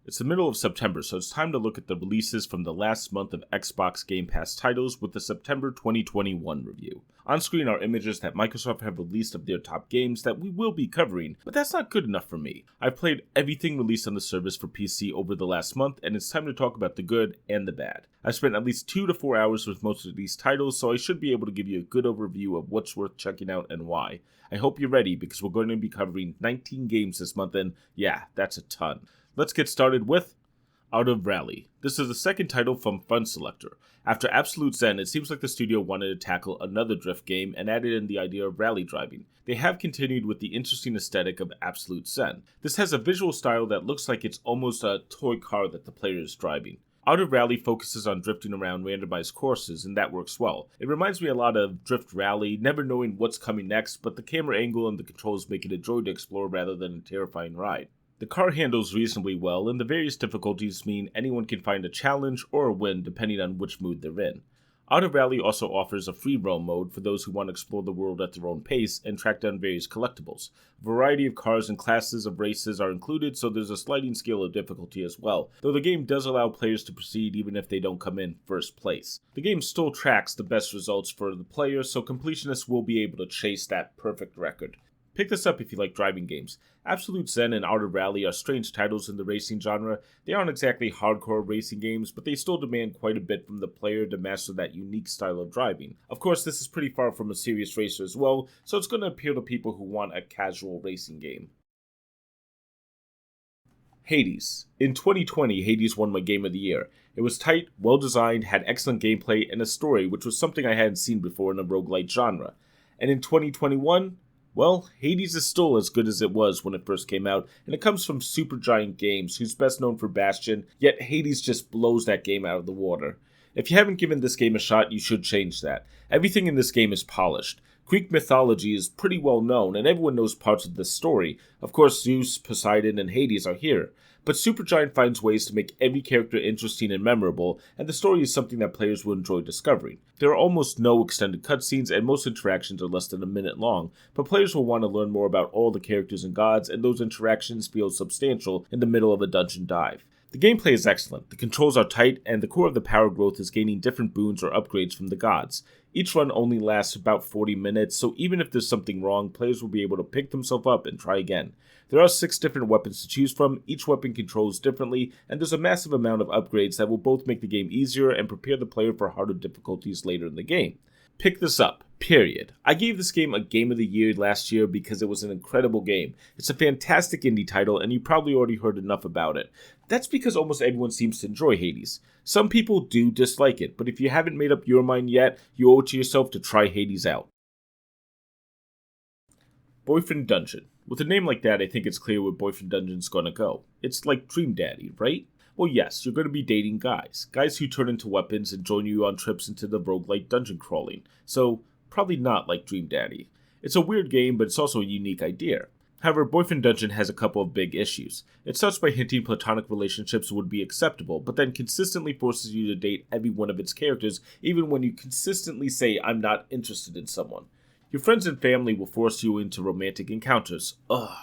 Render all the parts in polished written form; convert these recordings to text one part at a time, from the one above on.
It's the middle of September, so it's time to look at the releases from the last month of Xbox Game Pass titles with the September 2021 review. On screen are images that Microsoft have released of their top games that we will be covering, but that's not good enough for me. I've played everything released on the service for PC over the last month, and it's time to talk about the good and the bad. I've spent at least 2 to 4 hours with most of these titles, so I should be able to give you a good overview of what's worth checking out and why. I hope you're ready, because we're going to be covering 19 games this month, and yeah, that's a ton. Let's get started with Out of Rally. This is the second title from Fun Selector. After Absolute Zen, it seems like the studio wanted to tackle another drift game and added in the idea of rally driving. They have continued with the interesting aesthetic of Absolute Zen. This has a visual style that looks like it's almost a toy car that the player is driving. Out of Rally focuses on drifting around randomized courses, and that works well. It reminds me a lot of Drift Rally, never knowing what's coming next, but the camera angle and the controls make it a joy to explore rather than a terrifying ride. The car handles reasonably well, and the various difficulties mean anyone can find a challenge or a win depending on which mood they're in. Out of Rally also offers a free roam mode for those who want to explore the world at their own pace and track down various collectibles. A variety of cars and classes of races are included, so there's a sliding scale of difficulty as well, though the game does allow players to proceed even if they don't come in first place. The game still tracks the best results for the player, so completionists will be able to chase that perfect record. Pick this up if you like driving games. Absolute Zen and Out of Rally are strange titles in the racing genre. They aren't exactly hardcore racing games, but they still demand quite a bit from the player to master that unique style of driving. Of course, this is pretty far from a serious racer as well, so it's going to appeal to people who want a casual racing game. Hades. In 2020, Hades won my Game of the Year. It was tight, well designed, had excellent gameplay, and a story, which was something I hadn't seen before in a roguelite genre. And in 2021, well, Hades is still as good as it was when it first came out, and it comes from Supergiant Games, who's best known for Bastion, yet Hades just blows that game out of the water. If you haven't given this game a shot, you should change that. Everything in this game is polished. Greek mythology is pretty well known, and everyone knows parts of this story. Of course, Zeus, Poseidon, and Hades are here. But Supergiant finds ways to make every character interesting and memorable, and the story is something that players will enjoy discovering. There are almost no extended cutscenes, and most interactions are less than a minute long, but players will want to learn more about all the characters and gods, and those interactions feel substantial in the middle of a dungeon dive. The gameplay is excellent, the controls are tight, and the core of the power growth is gaining different boons or upgrades from the gods. Each run only lasts about 40 minutes, so even if there's something wrong, players will be able to pick themselves up and try again. There are 6 different weapons to choose from, each weapon controls differently, and there's a massive amount of upgrades that will both make the game easier and prepare the player for harder difficulties later in the game. Pick this up, period. I gave this game a Game of the Year last year because it was an incredible game. It's a fantastic indie title, and you probably already heard enough about it. That's because almost everyone seems to enjoy Hades. Some people do dislike it, but if you haven't made up your mind yet, you owe it to yourself to try Hades out. Boyfriend Dungeon. With a name like that, I think it's clear where Boyfriend Dungeon's gonna go. It's like Dream Daddy, right? Well, yes, you're going to be dating guys who turn into weapons and join you on trips into the roguelite dungeon crawling, so probably not like Dream Daddy. It's a weird game, but it's also a unique idea. However, Boyfriend Dungeon has a couple of big issues. It starts by hinting platonic relationships would be acceptable, but then consistently forces you to date every one of its characters, even when you consistently say, I'm not interested in someone. Your friends and family will force you into romantic encounters. Ugh.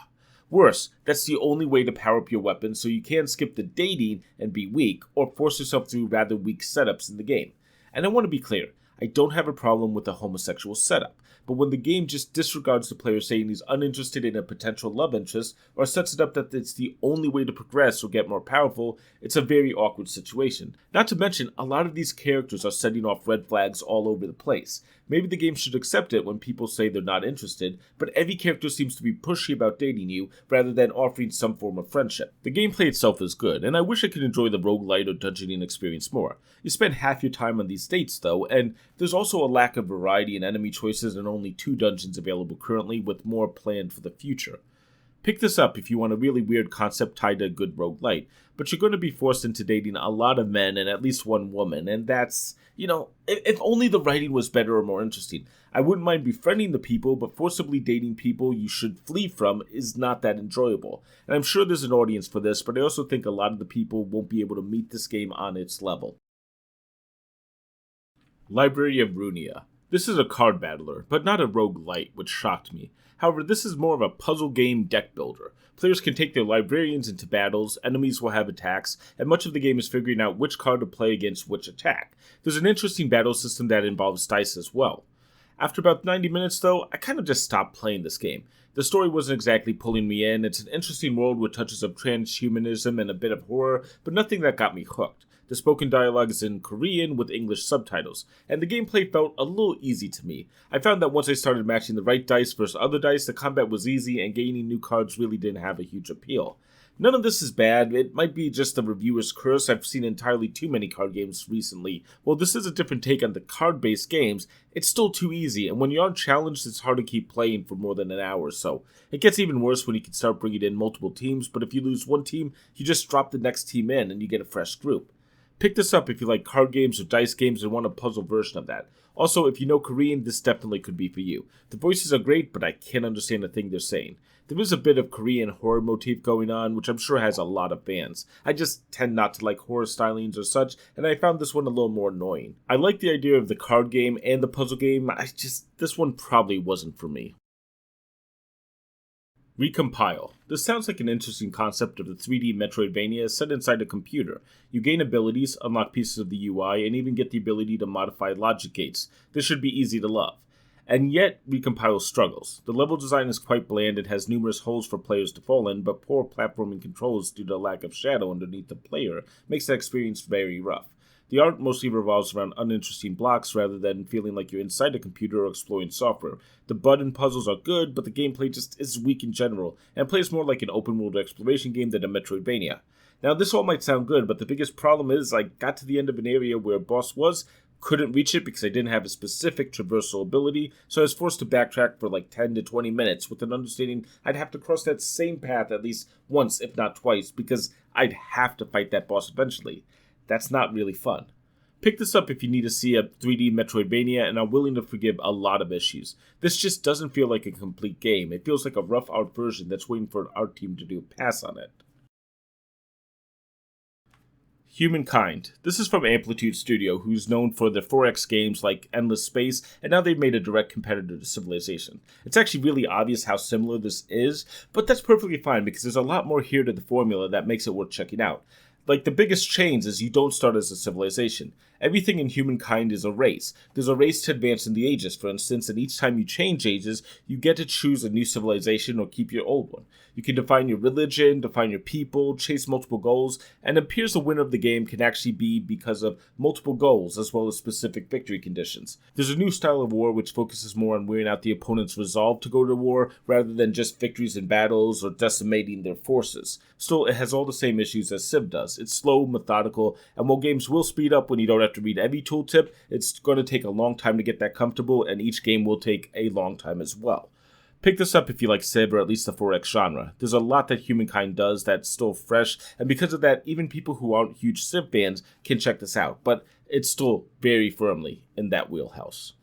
Worse, that's the only way to power up your weapon, so you can't skip the dating and be weak, or force yourself through rather weak setups in the game. And I want to be clear, I don't have a problem with a homosexual setup, but when the game just disregards the player saying he's uninterested in a potential love interest, or sets it up that it's the only way to progress or get more powerful, it's a very awkward situation. Not to mention, a lot of these characters are setting off red flags all over the place. Maybe the game should accept it when people say they're not interested, but every character seems to be pushy about dating you, rather than offering some form of friendship. The gameplay itself is good, and I wish I could enjoy the roguelite or dungeoning experience more. You spend half your time on these dates though, and there's also a lack of variety in enemy choices and only 2 dungeons available currently, with more planned for the future. Pick this up if you want a really weird concept tied to a good roguelite, but you're going to be forced into dating a lot of men and at least one woman, and that's, if only the writing was better or more interesting. I wouldn't mind befriending the people, but forcibly dating people you should flee from is not that enjoyable. And I'm sure there's an audience for this, but I also think a lot of the people won't be able to meet this game on its level. Library of Runia. This is a card battler, but not a roguelite, which shocked me. However, this is more of a puzzle game deck builder. Players can take their librarians into battles, enemies will have attacks, and much of the game is figuring out which card to play against which attack. There's an interesting battle system that involves dice as well. After about 90 minutes though, I kind of just stopped playing this game. The story wasn't exactly pulling me in. It's an interesting world with touches of transhumanism and a bit of horror, but nothing that got me hooked. The spoken dialogue is in Korean with English subtitles, and the gameplay felt a little easy to me. I found that once I started matching the right dice versus other dice, the combat was easy and gaining new cards really didn't have a huge appeal. None of this is bad. It might be just the reviewer's curse. I've seen entirely too many card games recently. While this is a different take on the card-based games, it's still too easy, and when you aren't challenged, it's hard to keep playing for more than an hour or so. It gets even worse when you can start bringing in multiple teams, but if you lose one team, you just drop the next team in and you get a fresh group. Pick this up if you like card games or dice games and want a puzzle version of that. Also, if you know Korean, this definitely could be for you. The voices are great, but I can't understand a thing they're saying. There is a bit of Korean horror motif going on, which I'm sure has a lot of fans. I just tend not to like horror stylings or such, and I found this one a little more annoying. I like the idea of the card game and the puzzle game, this one probably wasn't for me. Recompile. This sounds like an interesting concept of the 3D Metroidvania set inside a computer. You gain abilities, unlock pieces of the UI, and even get the ability to modify logic gates. This should be easy to love. And yet, Recompile struggles. The level design is quite bland, it has numerous holes for players to fall in, but poor platforming controls due to lack of shadow underneath the player makes that experience very rough. The art mostly revolves around uninteresting blocks rather than feeling like you're inside a computer or exploring software. The button puzzles are good, but the gameplay just is weak in general, and plays more like an open-world exploration game than a Metroidvania. Now, this all might sound good, but the biggest problem is I got to the end of an area where a boss was, couldn't reach it because I didn't have a specific traversal ability, so I was forced to backtrack for like 10 to 20 minutes with an understanding I'd have to cross that same path at least once, if not twice, because I'd have to fight that boss eventually. That's not really fun. Pick this up if you need to see a 3D Metroidvania and are willing to forgive a lot of issues. This just doesn't feel like a complete game. It feels like a rough art version that's waiting for an art team to do a pass on it. Humankind. This is from Amplitude Studio, who's known for their 4X games like Endless Space, and now they've made a direct competitor to Civilization. It's actually really obvious how similar this is, but that's perfectly fine because there's a lot more here to the formula that makes it worth checking out. Like, the biggest change is you don't start as a civilization. Everything in Humankind is a race. There's a race to advance in the ages, for instance, and each time you change ages, you get to choose a new civilization or keep your old one. You can define your religion, define your people, chase multiple goals, and it appears the winner of the game can actually be because of multiple goals as well as specific victory conditions. There's a new style of war which focuses more on wearing out the opponent's resolve to go to war rather than just victories in battles or decimating their forces. Still, it has all the same issues as Civ does. It's slow, methodical, and while games will speed up when you don't have to read every tooltip, it's going to take a long time to get that comfortable, and each game will take a long time as well. Pick this up if you like Civ or at least the 4X genre. There's a lot that Humankind does that's still fresh, and because of that, even people who aren't huge Civ fans can check this out, but it's still very firmly in that wheelhouse.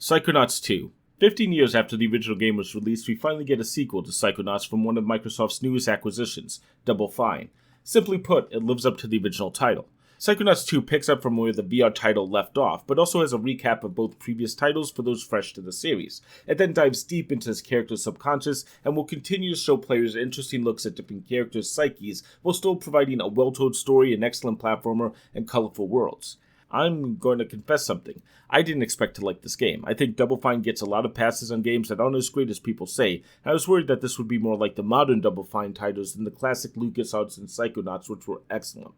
Psychonauts 2. 15 years after the original game was released, we finally get a sequel to Psychonauts from one of Microsoft's newest acquisitions, Double Fine. Simply put, it lives up to the original title. Psychonauts 2 picks up from where the VR title left off, but also has a recap of both previous titles for those fresh to the series. It then dives deep into his character's subconscious and will continue to show players interesting looks at different characters' psyches, while still providing a well-told story, an excellent platformer, and colorful worlds. I'm going to confess something. I didn't expect to like this game. I think Double Fine gets a lot of passes on games that aren't as great as people say, and I was worried that this would be more like the modern Double Fine titles than the classic LucasArts and Psychonauts, which were excellent.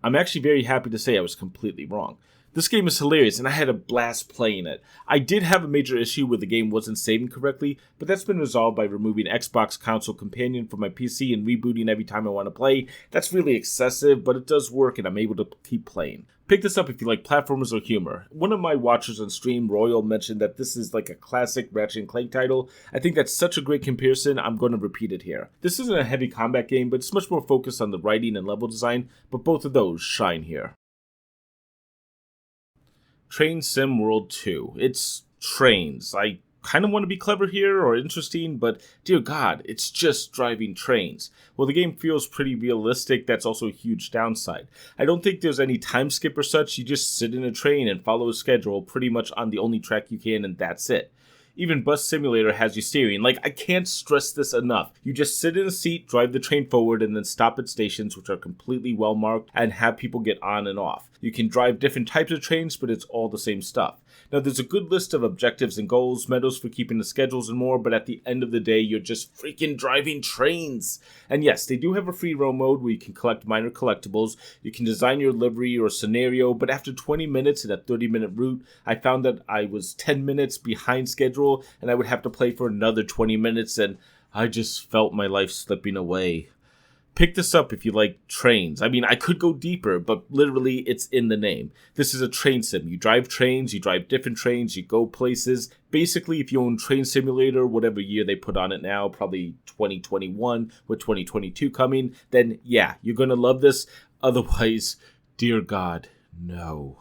I'm actually very happy to say I was completely wrong. This game is hilarious, and I had a blast playing it. I did have a major issue where the game wasn't saving correctly, but that's been resolved by removing Xbox Console Companion from my PC and rebooting every time I want to play. That's really excessive, but it does work, and I'm able to keep playing. Pick this up if you like platformers or humor. One of my watchers on stream, Royal, mentioned that this is like a classic Ratchet & Clank title. I think that's such a great comparison, I'm going to repeat it here. This isn't a heavy combat game, but it's much more focused on the writing and level design, but both of those shine here. Train Sim World 2. It's trains. I kind of want to be clever here or interesting, but dear God, it's just driving trains. Well, the game feels pretty realistic. That's also a huge downside. I don't think there's any time skip or such. You just sit in a train and follow a schedule pretty much on the only track you can, and that's it. Even Bus Simulator has you steering. Like, I can't stress this enough. You just sit in a seat, drive the train forward, and then stop at stations which are completely well marked and have people get on and off. You can drive different types of trains, but it's all the same stuff. Now, there's a good list of objectives and goals, medals for keeping the schedules and more, but at the end of the day, you're just freaking driving trains. And yes, they do have a free roam mode where you can collect minor collectibles, you can design your livery or scenario, but after 20 minutes in a 30-minute route, I found that I was 10 minutes behind schedule, and I would have to play for another 20 minutes, and I just felt my life slipping away. Pick this up if you like trains. I mean, I could go deeper, but literally it's in the name. This is a train sim. You drive trains, you drive different trains, you go places. Basically, if you own Train Simulator, whatever year they put on it now, probably 2021 with 2022 coming, then yeah, you're going to love this. Otherwise, dear God, no.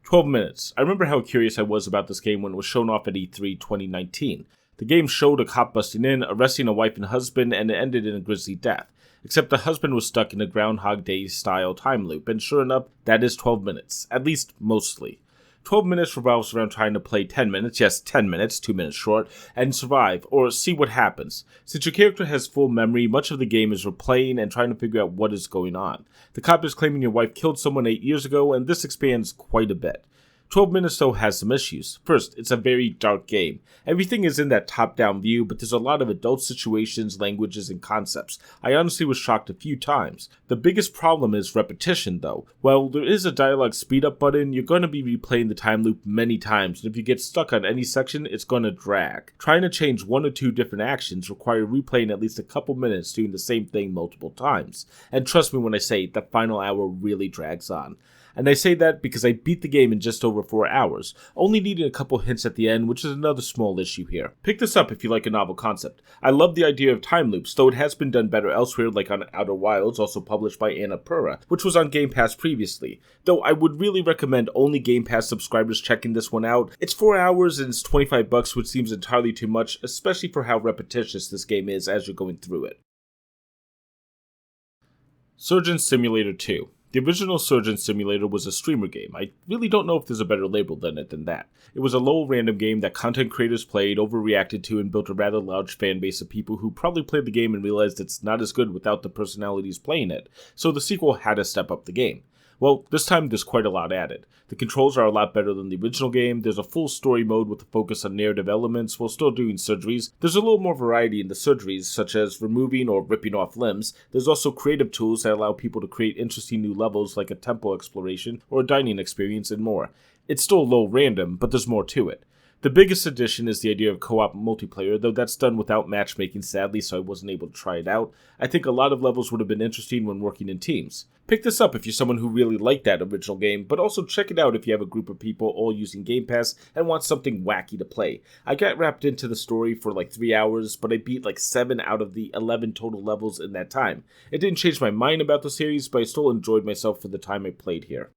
12 minutes. I remember how curious I was about this game when it was shown off at E3 2019. The game showed a cop busting in, arresting a wife and husband, and it ended in a grisly death. Except the husband was stuck in a Groundhog Day-style time loop, and sure enough, that is 12 minutes. At least, mostly. 12 minutes revolves around trying to play 10 minutes, yes, 10 minutes, 2 minutes short, and survive, or see what happens. Since your character has full memory, much of the game is replaying and trying to figure out what is going on. The cop is claiming your wife killed someone 8 years ago, and this expands quite a bit. 12 minutes though has some issues. First, it's a very dark game. Everything is in that top-down view, but there's a lot of adult situations, languages, and concepts. I honestly was shocked a few times. The biggest problem is repetition though. While there is a dialogue speed-up button, you're going to be replaying the time loop many times, and if you get stuck on any section, it's going to drag. Trying to change 1 or 2 different actions require replaying at least a couple minutes doing the same thing multiple times. And trust me when I say, the final hour really drags on. And I say that because I beat the game in just over 4 hours, only needing a couple hints at the end, which is another small issue here. Pick this up if you like a novel concept. I love the idea of time loops, though it has been done better elsewhere, like on Outer Wilds, also published by Annapurna, which was on Game Pass previously. Though I would really recommend only Game Pass subscribers checking this one out. It's 4 hours and it's $25, which seems entirely too much, especially for how repetitious this game is as you're going through it. Surgeon Simulator 2. The original Surgeon Simulator was a streamer game. I really don't know if there's a better label than that. It was a low random game that content creators played, overreacted to, and built a rather large fan base of people who probably played the game and realized it's not as good without the personalities playing it, so the sequel had to step up the game. Well, this time there's quite a lot added. The controls are a lot better than the original game, there's a full story mode with a focus on narrative elements while still doing surgeries, there's a little more variety in the surgeries, such as removing or ripping off limbs, there's also creative tools that allow people to create interesting new levels like a temple exploration or a dining experience and more. It's still low random, but there's more to it. The biggest addition is the idea of co-op multiplayer, though that's done without matchmaking sadly, so I wasn't able to try it out. I think a lot of levels would have been interesting when working in teams. Pick this up if you're someone who really liked that original game, but also check it out if you have a group of people all using Game Pass and want something wacky to play. I got wrapped into the story for like 3 hours, but I beat like 7 out of the 11 total levels in that time. It didn't change my mind about the series, but I still enjoyed myself for the time I played here.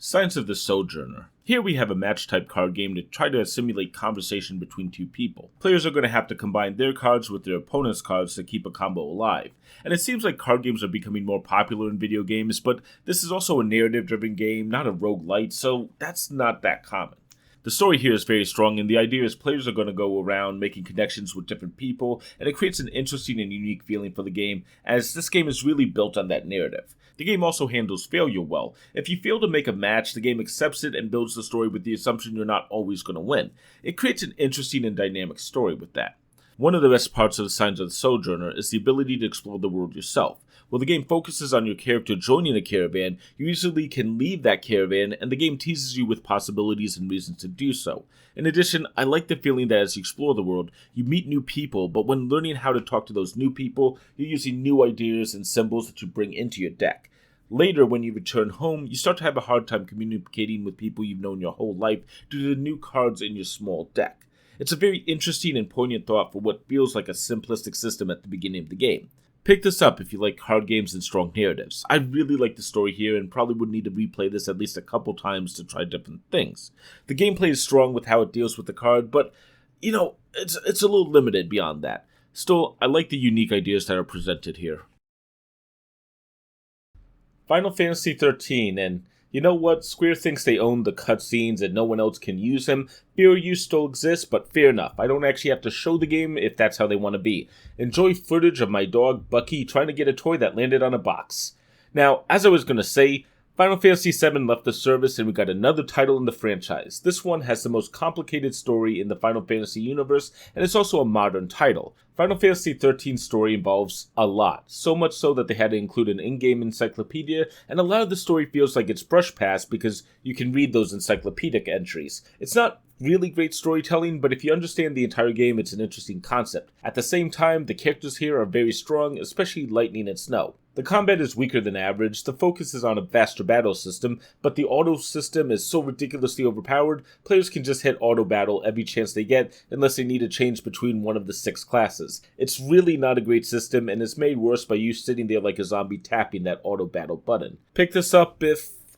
Signs of the Sojourner. Here we have a match-type card game to try to simulate conversation between two people. Players are going to have to combine their cards with their opponent's cards to keep a combo alive. And it seems like card games are becoming more popular in video games, but this is also a narrative-driven game, not a roguelite, so that's not that common. The story here is very strong, and the idea is players are going to go around making connections with different people, and it creates an interesting and unique feeling for the game, as this game is really built on that narrative. The game also handles failure well. If you fail to make a match, the game accepts it and builds the story with the assumption you're not always going to win. It creates an interesting and dynamic story with that. One of the best parts of the Signs of the Sojourner is the ability to explore the world yourself. While the game focuses on your character joining a caravan, you easily can leave that caravan, and the game teases you with possibilities and reasons to do so. In addition, I like the feeling that as you explore the world, you meet new people, but when learning how to talk to those new people, you're using new ideas and symbols that you bring into your deck. Later, when you return home, you start to have a hard time communicating with people you've known your whole life due to the new cards in your small deck. It's a very interesting and poignant thought for what feels like a simplistic system at the beginning of the game. Pick this up if you like hard games and strong narratives. I really like the story here and probably would need to replay this at least a couple times to try different things. The gameplay is strong with how it deals with the card, but, it's a little limited beyond that. Still, I like the unique ideas that are presented here. Final Fantasy XIII, and you know what? Square thinks they own the cutscenes and no one else can use them. Fair use still exists, but fair enough. I don't actually have to show the game if that's how they want to be. Enjoy footage of my dog, Bucky, trying to get a toy that landed on a box. Now, as I was going to say, Final Fantasy VII left the service and we got another title in the franchise. This one has the most complicated story in the Final Fantasy universe, and it's also a modern title. Final Fantasy XIII's story involves a lot, so much so that they had to include an in-game encyclopedia, and a lot of the story feels like it's brushed past because you can read those encyclopedic entries. It's not really great storytelling, but if you understand the entire game, it's an interesting concept. At the same time, the characters here are very strong, especially Lightning and Snow. The combat is weaker than average, the focus is on a faster battle system, but the auto system is so ridiculously overpowered, players can just hit auto battle every chance they get unless they need to change between one of the 6 classes. It's really not a great system, and it's made worse by you sitting there like a zombie tapping that auto battle button. Pick this up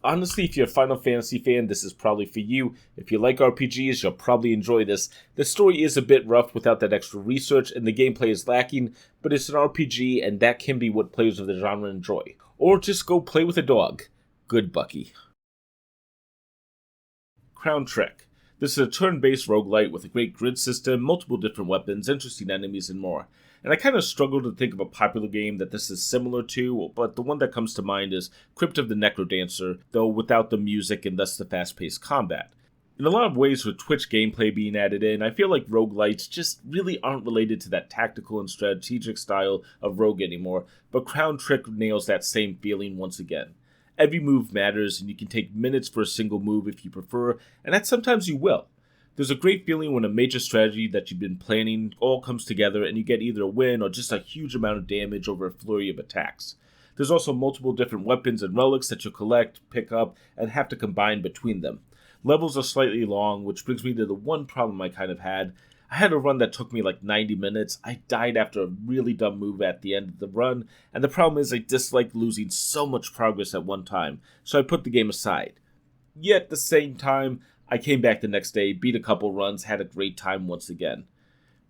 Honestly, if you're a Final Fantasy fan, this is probably for you. If you like RPGs, you'll probably enjoy this. The story is a bit rough without that extra research, and the gameplay is lacking, but it's an RPG, and that can be what players of the genre enjoy. Or just go play with a dog. Good Bucky. Crown Trick. This is a turn-based roguelite with a great grid system, multiple different weapons, interesting enemies, and more. And I kind of struggled to think of a popular game that this is similar to, but the one that comes to mind is Crypt of the Necrodancer, though without the music and thus the fast-paced combat. In a lot of ways, with Twitch gameplay being added in, I feel like roguelites just really aren't related to that tactical and strategic style of rogue anymore, but Crown Trick nails that same feeling once again. Every move matters, and you can take minutes for a single move if you prefer, and that sometimes you will. There's a great feeling when a major strategy that you've been planning all comes together and you get either a win or just a huge amount of damage over a flurry of attacks. There's also multiple different weapons and relics that you'll collect, pick up, and have to combine between them. Levels are slightly long, which brings me to the one problem I kind of had. I had a run that took me like 90 minutes. I died after a really dumb move at the end of the run, and the problem is I dislike losing so much progress at one time, so I put the game aside. Yet at the same time, I came back the next day, beat a couple runs, had a great time once again.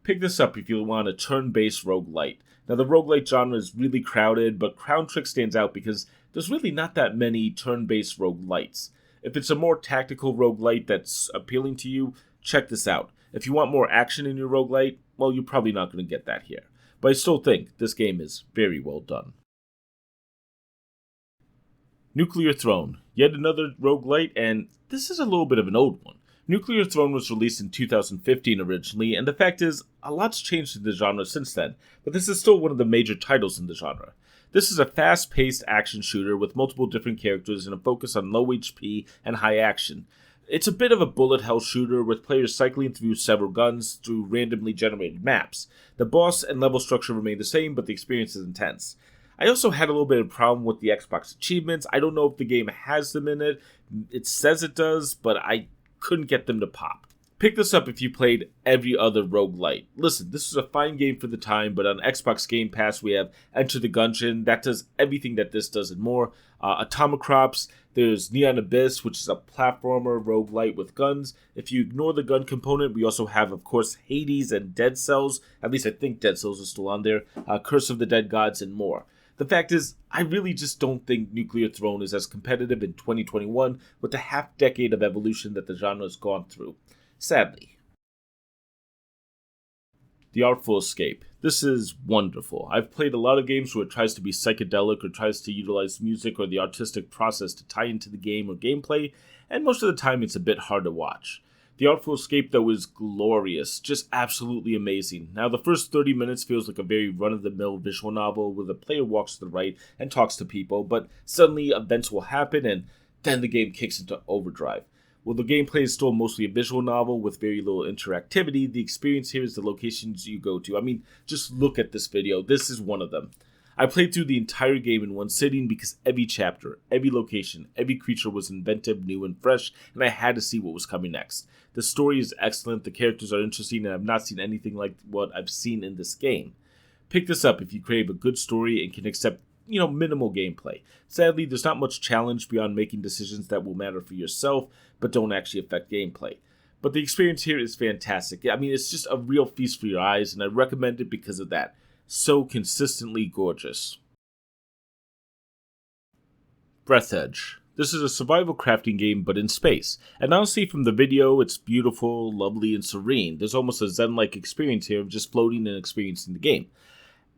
Pick this up if you want a turn-based roguelite. Now the roguelite genre is really crowded, but Crown Trick stands out because there's really not that many turn-based roguelites. If it's a more tactical roguelite that's appealing to you, check this out. If you want more action in your roguelite, well, you're probably not going to get that here. But I still think this game is very well done. Nuclear Throne, yet another roguelite, and this is a little bit of an old one. Nuclear Throne was released in 2015 originally, and the fact is, a lot's changed in the genre since then, but this is still one of the major titles in the genre. This is a fast-paced action shooter with multiple different characters and a focus on low HP and high action. It's a bit of a bullet hell shooter with players cycling through several guns through randomly generated maps. The boss and level structure remain the same, but the experience is intense. I also had a little bit of a problem with the Xbox achievements. I don't know if the game has them in it. It says it does, but I couldn't get them to pop. Pick this up if you played every other roguelite. Listen, this is a fine game for the time, but on Xbox Game Pass we have Enter the Gungeon. That does everything that this does and more. Atomicrops, there's Neon Abyss, which is a platformer roguelite with guns. If you ignore the gun component, we also have, of course, Hades and Dead Cells. At least I think Dead Cells is still on there. Curse of the Dead Gods and more. The fact is, I really just don't think Nuclear Throne is as competitive in 2021 with the half-decade of evolution that the genre has gone through. Sadly. The Artful Escape. This is wonderful. I've played a lot of games where it tries to be psychedelic or tries to utilize music or the artistic process to tie into the game or gameplay, and most of the time it's a bit hard to watch. The Artful Escape, though, is glorious, just absolutely amazing. Now, the first 30 minutes feels like a very run-of-the-mill visual novel where the player walks to the right and talks to people, but suddenly events will happen and then the game kicks into overdrive. While the gameplay is still mostly a visual novel with very little interactivity, the experience here is the locations you go to. I mean, just look at this video. This is one of them. I played through the entire game in one sitting because every chapter, every location, every creature was inventive, new, and fresh, and I had to see what was coming next. The story is excellent, the characters are interesting, and I've not seen anything like what I've seen in this game. Pick this up if you crave a good story and can accept, minimal gameplay. Sadly, there's not much challenge beyond making decisions that will matter for yourself, but don't actually affect gameplay. But the experience here is fantastic. I mean, it's just a real feast for your eyes, and I recommend it because of that. So consistently gorgeous. Breathedge. This is a survival crafting game, but in space. And honestly, from the video, it's beautiful, lovely, and serene. There's almost a zen-like experience here of just floating and experiencing the game.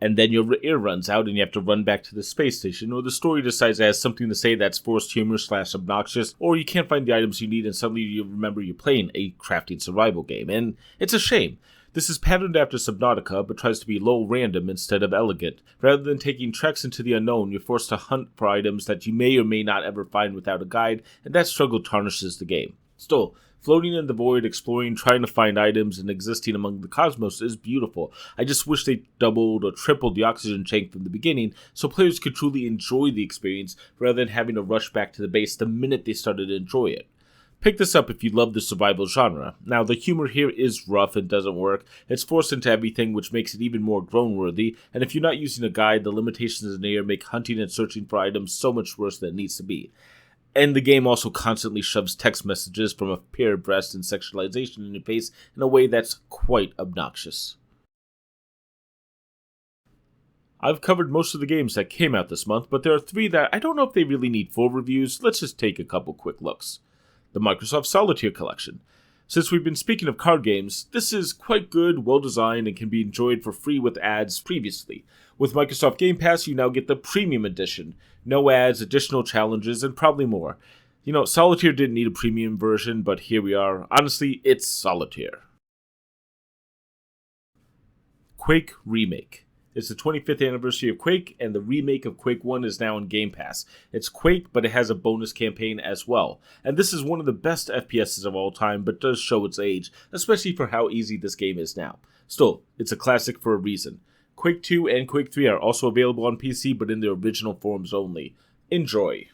And then your air runs out and you have to run back to the space station, or the story decides it has something to say that's forced humor / obnoxious, or you can't find the items you need and suddenly you remember you're playing a crafting survival game. And it's a shame. This is patterned after Subnautica, but tries to be low random instead of elegant. Rather than taking treks into the unknown, you're forced to hunt for items that you may or may not ever find without a guide, and that struggle tarnishes the game. Still, floating in the void, exploring, trying to find items, and existing among the cosmos is beautiful. I just wish they doubled or tripled the oxygen tank from the beginning, so players could truly enjoy the experience, rather than having to rush back to the base the minute they started to enjoy it. Pick this up if you love the survival genre. Now, the humor here is rough and doesn't work. It's forced into everything, which makes it even more groan-worthy, and if you're not using a guide, the limitations in the air make hunting and searching for items so much worse than it needs to be. And the game also constantly shoves text messages from a pair of breasts and sexualization in your face in a way that's quite obnoxious. I've covered most of the games that came out this month, but there are 3 that I don't know if they really need full reviews. Let's just take a couple quick looks. The Microsoft Solitaire collection. Since we've been speaking of card games, this is quite good, well designed, and can be enjoyed for free with ads previously. With Microsoft Game Pass, you now get the Premium Edition. No ads, additional challenges, and probably more. Solitaire didn't need a premium version, but here we are. Honestly, it's Solitaire. Quake Remake. It's the 25th anniversary of Quake, and the remake of Quake 1 is now in Game Pass. It's Quake, but it has a bonus campaign as well. And this is one of the best FPSs of all time, but does show its age, especially for how easy this game is now. Still, it's a classic for a reason. Quake 2 and Quake 3 are also available on PC, but in their original forms only. Enjoy.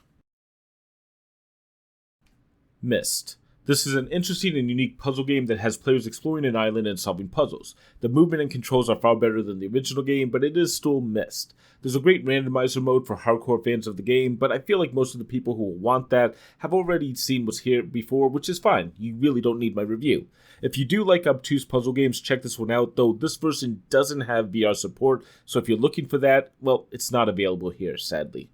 Myst. This is an interesting and unique puzzle game that has players exploring an island and solving puzzles. The movement and controls are far better than the original game, but it is still Myst. There's a great randomizer mode for hardcore fans of the game, but I feel like most of the people who will want that have already seen what's here before, which is fine. You really don't need my review. If you do like obtuse puzzle games, check this one out, though this version doesn't have VR support, so if you're looking for that, well, it's not available here, sadly.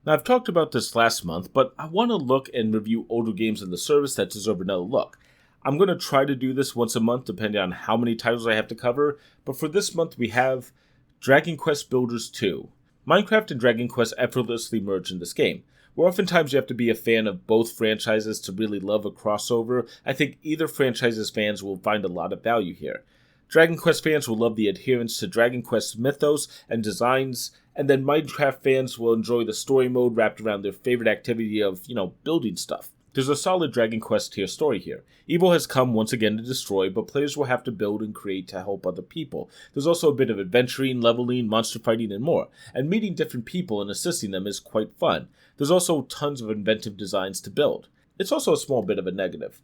Now, I've talked about this last month, but I want to look and review older games in the service that deserve another look. I'm going to try to do this once a month, depending on how many titles I have to cover, but for this month we have Dragon Quest Builders 2. Minecraft and Dragon Quest effortlessly merge in this game. Where oftentimes you have to be a fan of both franchises to really love a crossover, I think either franchise's fans will find a lot of value here. Dragon Quest fans will love the adherence to Dragon Quest mythos and designs, and then Minecraft fans will enjoy the story mode wrapped around their favorite activity of, building stuff. There's a solid Dragon Quest tier story here. Evil has come once again to destroy, but players will have to build and create to help other people. There's also a bit of adventuring, leveling, monster fighting, and more. And meeting different people and assisting them is quite fun. There's also tons of inventive designs to build. It's also a small bit of a negative.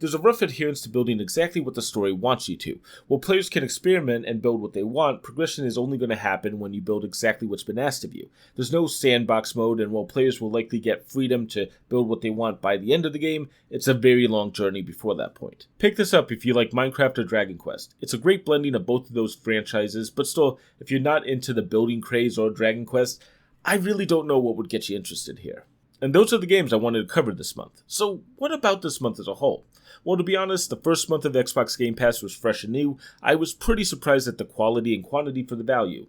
There's a rough adherence to building exactly what the story wants you to. While players can experiment and build what they want, progression is only going to happen when you build exactly what's been asked of you. There's no sandbox mode, and while players will likely get freedom to build what they want by the end of the game, it's a very long journey before that point. Pick this up if you like Minecraft or Dragon Quest. It's a great blending of both of those franchises, but still, if you're not into the building craze or Dragon Quest, I really don't know what would get you interested here. And those are the games I wanted to cover this month. So what about this month as a whole? Well, to be honest, the first month of Xbox Game Pass was fresh and new. I was pretty surprised at the quality and quantity for the value.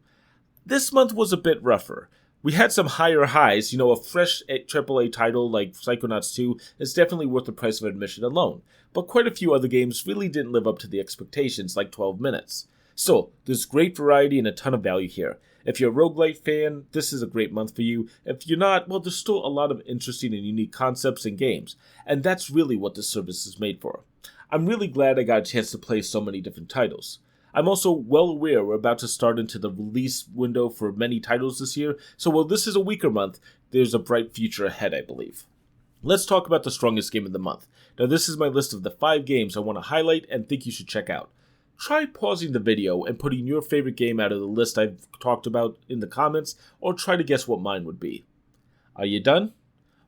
This month was a bit rougher. We had some higher highs. A fresh AAA title like Psychonauts 2 is definitely worth the price of admission alone. But quite a few other games really didn't live up to the expectations, like 12 minutes. So, there's great variety and a ton of value here. If you're a roguelite fan, this is a great month for you. If you're not, well, there's still a lot of interesting and unique concepts and games. And that's really what this service is made for. I'm really glad I got a chance to play so many different titles. I'm also well aware we're about to start into the release window for many titles this year, so while this is a weaker month, there's a bright future ahead, I believe. Let's talk about the strongest game of the month. Now, this is my list of the 5 games I want to highlight and think you should check out. try pausing the video and putting your favorite game out of the list I've talked about in the comments, or try to guess what mine would be. Are you done?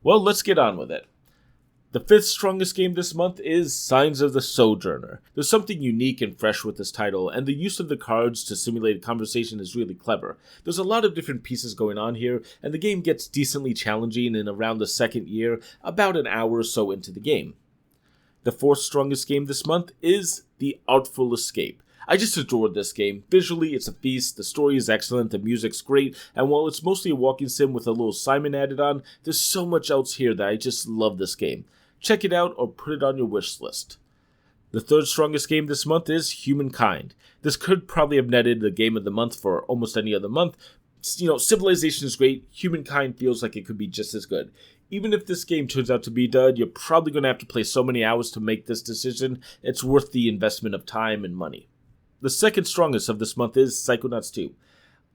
Well, let's get on with it. The fifth strongest game this month is Signs of the Sojourner. There's something unique and fresh with this title, and the use of the cards to simulate a conversation is really clever. There's a lot of different pieces going on here, and the game gets decently challenging in around the second year, about an hour or so into the game. The fourth strongest game this month is The Artful Escape. I just adored this game. Visually, it's a feast, the story is excellent, the music's great, and while it's mostly a walking sim with a little Simon added on, there's so much else here that I just love this game. Check it out or put it on your wish list. The third strongest game this month is Humankind. This could probably have netted the game of the month for almost any other month. Civilization is great. Humankind feels like it could be just as good. Even if this game turns out to be dud, you're probably going to have to play so many hours to make this decision. It's worth the investment of time and money. The second strongest of this month is Psychonauts 2.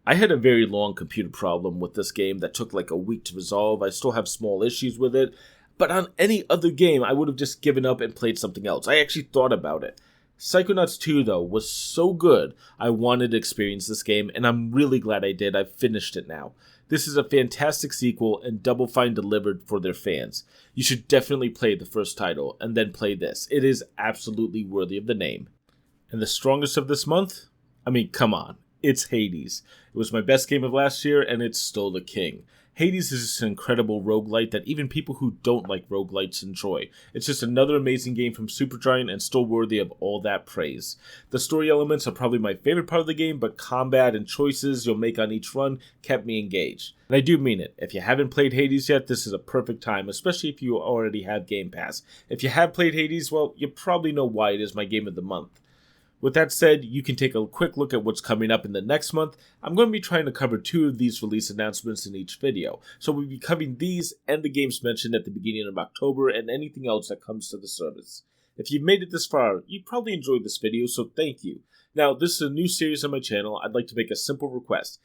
I had a very long computer problem with this game that took like a week to resolve. I still have small issues with it. But on any other game, I would have just given up and played something else. I actually thought about it. Psychonauts 2, though, was so good, I wanted to experience this game, and I'm really glad I did. I've finished it now. This is a fantastic sequel, and Double Fine delivered for their fans. You should definitely play the first title, and then play this. It is absolutely worthy of the name. And the strongest of this month? I mean, come on. It's Hades. It was my best game of last year, and it's still the king. Hades is just an incredible roguelite that even people who don't like roguelites enjoy. It's just another amazing game from Supergiant and still worthy of all that praise. The story elements are probably my favorite part of the game, but combat and choices you'll make on each run kept me engaged. And I do mean it. If you haven't played Hades yet, this is a perfect time, especially if you already have Game Pass. If you have played Hades, well, you probably know why it is my game of the month. With that said, you can take a quick look at what's coming up in the next month. I'm going to be trying to cover 2 of these release announcements in each video, so we'll be covering these and the games mentioned at the beginning of October and anything else that comes to the service. If you've made it this far, you probably enjoyed this video, so thank you. Now, this is a new series on my channel. I'd like to make a simple request.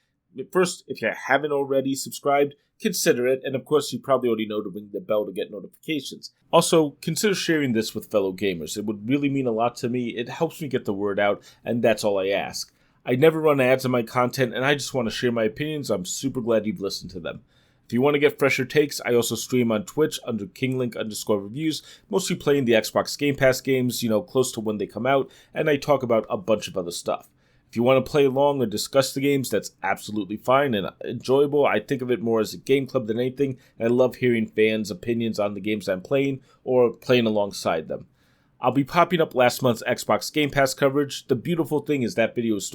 First, if you haven't already subscribed, consider it, and of course you probably already know to ring the bell to get notifications. Also, consider sharing this with fellow gamers. It would really mean a lot to me. It helps me get the word out, and that's all I ask. I never run ads on my content, and I just want to share my opinions. I'm super glad you've listened to them. If you want to get fresher takes, I also stream on Twitch under kinglink_reviews, mostly playing the Xbox Game Pass games, close to when they come out, and I talk about a bunch of other stuff. If you want to play along or discuss the games, that's absolutely fine and enjoyable. I think of it more as a game club than anything, and I love hearing fans' opinions on the games I'm playing or playing alongside them. I'll be popping up last month's Xbox Game Pass coverage. The beautiful thing is that video is